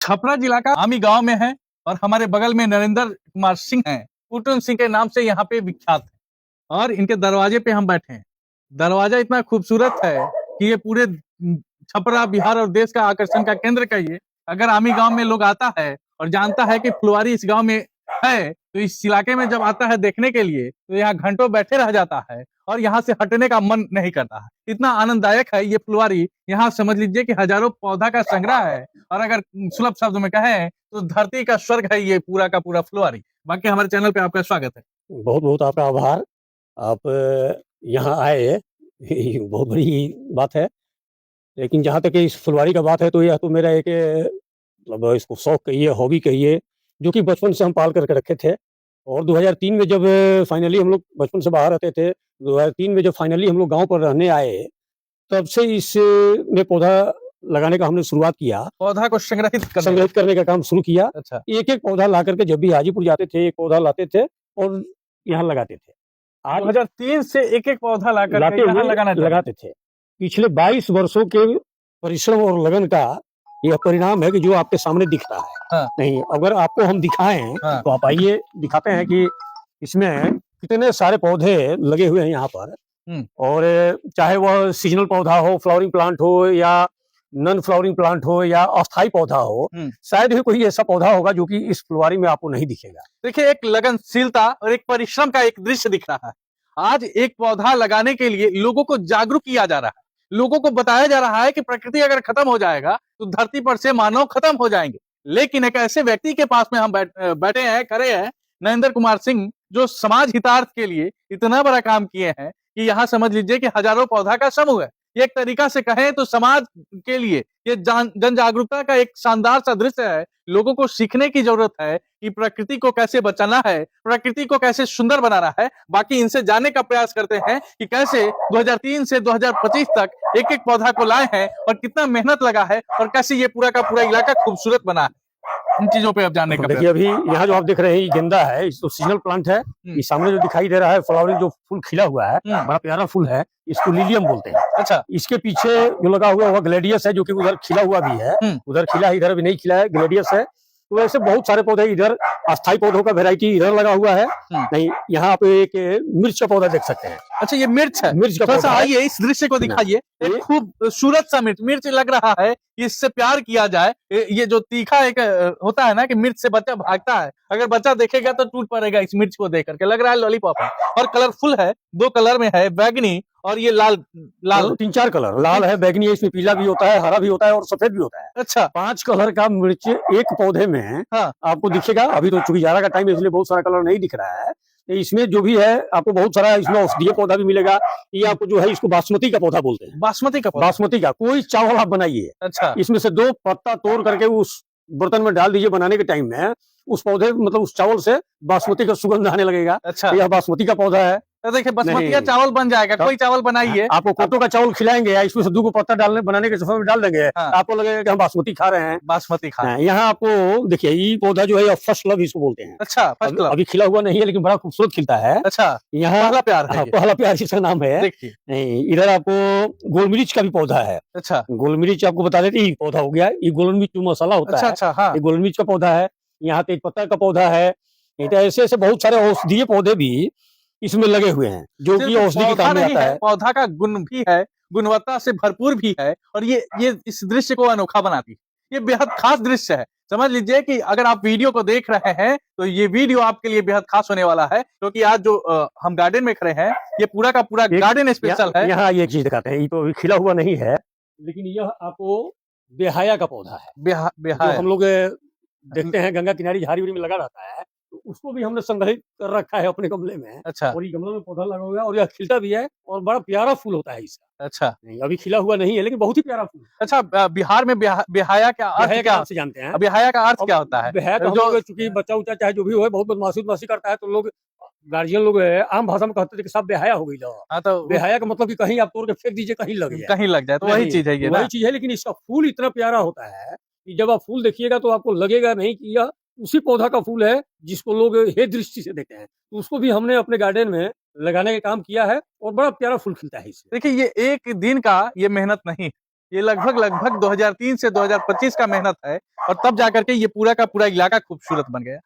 छपरा जिला का आमी गांव में है और हमारे बगल में नरेंद्र कुमार सिंह हैं। कुटुन सिंह के नाम से यहाँ पे विख्यात है और इनके दरवाजे पे हम बैठे हैं। दरवाजा इतना खूबसूरत है कि ये पूरे छपरा बिहार और देश का आकर्षण का केंद्र कहिए। अगर आमी गांव में लोग आता है और जानता है कि फुलवारी इस गांव में है, तो इस इलाके में जब आता है देखने के लिए तो यहाँ घंटों बैठे रह जाता है और यहाँ से हटने का मन नहीं करता है। इतना आनंददायक है ये फुलवारी। यहाँ समझ लीजिए कि हजारों पौधा का संग्रह है और अगर सुलभ शब्द में कहें तो धरती का स्वर्ग है ये पूरा का पूरा फुलवारी। बाकी हमारे चैनल पे आपका स्वागत है। बहुत बहुत आपका आभार। आप यहाँ आए बहुत बड़ी बात है। लेकिन जहाँ तक इस फुलवारी का बात है तो यह तो मेरा एक मतलब इसको शौक कहिए, हॉबी कहिए, जो कि बचपन से हम पाल करके रखे थे। और 2003 में जब फाइनली हम लोग बचपन से बाहर रहते थे, 2003 में जब फाइनली हम लोग गांव पर रहने आए, तब से इस में पौधा लगाने का हमने शुरुआत किया। पौधा को संग्रहित करने का काम शुरू किया। अच्छा। एक एक पौधा ला करके जब भी हाजीपुर जाते थे एक पौधा लाते थे और यहाँ लगाते थे। आज 2003 से एक एक पौधा लगाते थे। पिछले 22 वर्षों के परिश्रम और लगन का यह परिणाम है कि जो आपके सामने दिख रहा है। हाँ। नहीं, अगर आपको हम दिखाएं हाँ। तो आप आइए, दिखाते हैं कि इसमें कितने सारे पौधे लगे हुए हैं यहाँ पर। और चाहे वह सीजनल पौधा हो, फ्लावरिंग प्लांट हो या नॉन फ्लावरिंग प्लांट हो या अस्थायी पौधा हो, शायद ही कोई ऐसा पौधा होगा जो कि इस फुलवारी में आपको नहीं दिखेगा। देखिए, एक लगनशीलता और एक परिश्रम का एक दृश्य दिख रहा है। आज एक पौधा लगाने के लिए लोगों को जागरूक किया जा रहा है। लोगों को बताया जा रहा है कि प्रकृति अगर खत्म हो जाएगा तो धरती पर से मानव खत्म हो जाएंगे। लेकिन एक ऐसे व्यक्ति के पास में हम बैठे हैं, खड़े हैं, नरेंद्र कुमार सिंह, जो समाज हितार्थ के लिए इतना बड़ा काम किए हैं कि यहाँ समझ लीजिए कि हजारों पौधा का समूह है। ये एक तरीका से कहें तो समाज के लिए ये जन जागरूकता का एक शानदार सा दृश्य है। लोगों को सीखने की जरूरत है कि प्रकृति को कैसे बचाना है, प्रकृति को कैसे सुंदर बनाना है। बाकी इनसे जानने का प्रयास करते हैं कि कैसे 2003 से 2025 तक एक एक पौधा को लाए हैं और कितना मेहनत लगा है और कैसे ये पूरा का पूरा इलाका खूबसूरत बना है। इन चीजों पे अब जानने का। देखिए, अभी यहाँ जो आप देख रहे हैं ये गेंदा है, तो सीजनल प्लांट है। ये सामने जो दिखाई दे रहा है फ्लावरिंग जो फूल खिला हुआ है, बड़ा प्यारा फूल है, इसको लिलियम बोलते हैं। अच्छा। इसके पीछे जो लगा हुआ है वो ग्लेडियस है, जो कि उधर खिला हुआ भी है। उधर खिला है, इधर भी नहीं खिला है, ग्लेडियस है। तो ऐसे बहुत सारे पौधे, इधर अस्थायी पौधों का वेरायटी इधर लगा हुआ है। नहीं, यहाँ आप एक मिर्च का पौधा देख सकते हैं। अच्छा, ये मिर्च है। मिर्च का पौधा। आइए इस दृश्य को दिखाइए। एक खूबसूरत सा मिर्च लग रहा है कि इससे प्यार किया जाए। ये जो तीखा एक होता है ना कि मिर्च से बच्चा भागता है, अगर बच्चा देखेगा तो टूट पड़ेगा इस मिर्च को देख करके। लग रहा है लॉलीपॉप है और कलरफुल है। 2 कलर में है, बैगनी और ये लाल। 3-4 कलर, लाल है, बैगनी है, इसमें पीला भी होता है, हरा भी होता है और सफेद भी होता है। अच्छा। 5 कलर का मिर्च एक पौधे में आपको दिखेगा। अभी तो चूंकि जाड़ा का टाइम है इसलिए बहुत सारा कलर नहीं दिख रहा है। इसमें जो भी है आपको बहुत सारा इसमें औषधीय पौधा भी मिलेगा। ये आपको जो है इसको बासमती का पौधा बोलते हैं। बासमती का कोई चावल आप बनाइए। अच्छा। इसमें से 2 पत्ता तोड़ करके उस बर्तन में डाल दीजिए, बनाने के टाइम में उस पौधे मतलब उस चावल से बासमती का सुगंध आने लगेगा। अच्छा। यह बासमती का पौधा है। तो देखिए, बासमती का चावल बन जाएगा। कोई चावल बनाइए, आपको कोटो का चावल खिलाएंगे या इसमें से 2 पत्ता डालने बनाने के समय में डाल देंगे, आपको लगेगा कि हम बासमती खा रहे हैं। बासमती खा रहे हैं। यहाँ आपको देखिए ये पौधा जो है फर्स्ट लव इसको बोलते हैं। अच्छा, फर्स्ट लव। अभी खिला हुआ नहीं है लेकिन बड़ा खूबसूरत खिलता है। अच्छा, यहाँ पहला प्यार है। पहला प्यार इसका नाम है। देखिए, इधर आपको गोल मिर्च का भी पौधा है। अच्छा। गोल मिर्च आपको बता देते ये पौधा हो गया। ये गोल मिर्च जो मसाला होता है। अच्छा, हाँ। ये गोल मिर्च का पौधा है। यहाँ तेज पत्ता का पौधा है। ऐसे ऐसे बहुत सारे औषधीय पौधे भी इसमें लगे हुए हैं जो कि औषधि के काम में आता है। पौधा का गुण भी है, गुणवत्ता से भरपूर भी है और ये इस दृश्य को अनोखा बनाती है। ये बेहद खास दृश्य है। समझ लीजिए कि अगर आप वीडियो को देख रहे हैं तो ये वीडियो आपके लिए बेहद खास होने वाला है, क्योंकि आज जो हम गार्डन में खड़े हैं ये पूरा का पूरा गार्डन स्पेशल है। यहाँ ये चीज दिखाते हैं, ये तो खिला हुआ नहीं है लेकिन यह आपको बेहाया का पौधा है। बेहाया हम लोग देखते हैं गंगा किनारे झाड़ी में लगा रहता है, तो उसको भी हमने संग्रहित कर रखा है अपने गमले में। अच्छा। और ये गमले में पौधा लगा हुआ है और यह खिलता भी है और बड़ा प्यारा फूल होता है इसका। अच्छा। नहीं, अभी खिला हुआ नहीं है लेकिन बहुत ही प्यारा फूल। अच्छा, बिहार में बेहाया का अर्थ क्या से जानते हैं? बेहाया का अर्थ क्या होता है? बेहाया तो चूंकि बच्चा उच्चा चाहे जो भी हो बहुत बदमाशी करता है तो लोग गार्जियन लोग आम भाषा में कहते थे कि सब बेहाया हो गई। तो बेहाया का मतलब कि कहीं आप तोड़ के फेंक दीजिए, कहीं लग जाए, तो वही चीज है ये। वही चीज है, लेकिन इसका फूल इतना प्यारा होता है कि जब आप फूल देखिएगा तो आपको लगेगा नहीं कि यह उसी पौधा का फूल है जिसको लोग हे दृष्टि से देखते हैं। तो उसको भी हमने अपने गार्डन में लगाने का काम किया है और बड़ा प्यारा फूल खिलता है इससे। देखिए, ये एक दिन का ये मेहनत नहीं, ये लगभग 2003 से 2025 का मेहनत है और तब जाकर के ये पूरा का पूरा इलाका खूबसूरत बन गया।